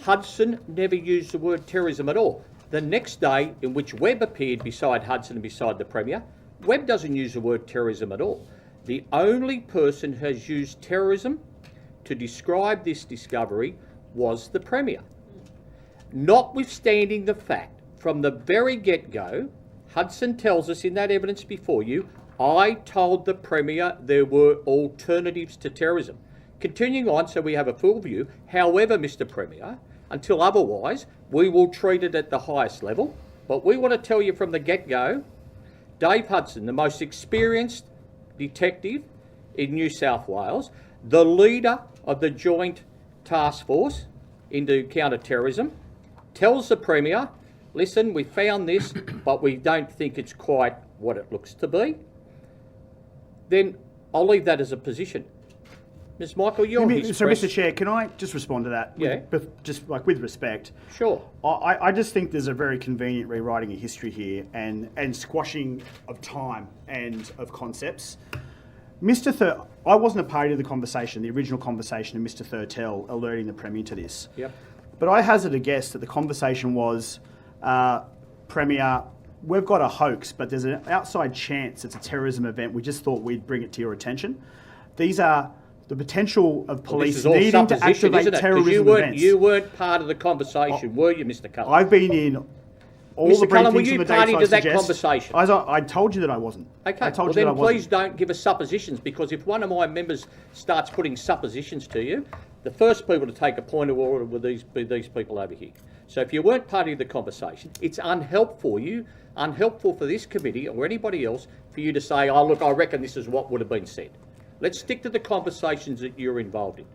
Hudson never used the word terrorism at all. The next day, in which Webb appeared beside Hudson and beside the Premier, Webb doesn't use the word terrorism at all. The only person who has used terrorism to describe this discovery was the Premier. Notwithstanding the fact, from the very get-go, Hudson tells us in that evidence before you, I told the Premier there were alternatives to terrorism. Continuing on, so we have a full view. However, Mr. Premier, until otherwise, we will treat it at the highest level. But we want to tell you from the get-go, Dave Hudson, the most experienced detective in New South Wales, the leader of the Joint Task Force into counter-terrorism, tells the Premier, listen, we found this, but we don't think it's quite what it looks to be. Then I'll leave that as a position. Ms. Michael, you're his So, press. Mr. Chair, can I just respond to that? Yeah. Just like with respect. Sure. I just think there's a very convenient rewriting of history here and squashing of time and of concepts. I wasn't a party to the conversation, the original conversation of Mr. Thurtell alerting the Premier to this. Yep. But I hazard a guess that the conversation was, Premier, we've got a hoax, but there's an outside chance it's a terrorism event. We just thought we'd bring it to your attention. These are the potential of police needing to activate terrorism events. You weren't part of the conversation, were you, Mr. Cullen? I've been in all Mr. the Cullen, were briefings you on the party dates to I that suggest. conversation? I told you that I wasn't. Okay, I told well you then that I wasn't. please don't give us suppositions, because if one of my members starts putting suppositions to you, the first people to take a point of order would be these people over here. So if you weren't party to the conversation, it's unhelpful for this committee or anybody else for you to say, oh look, I reckon this is what would have been said. Let's stick to the conversations that you're involved in.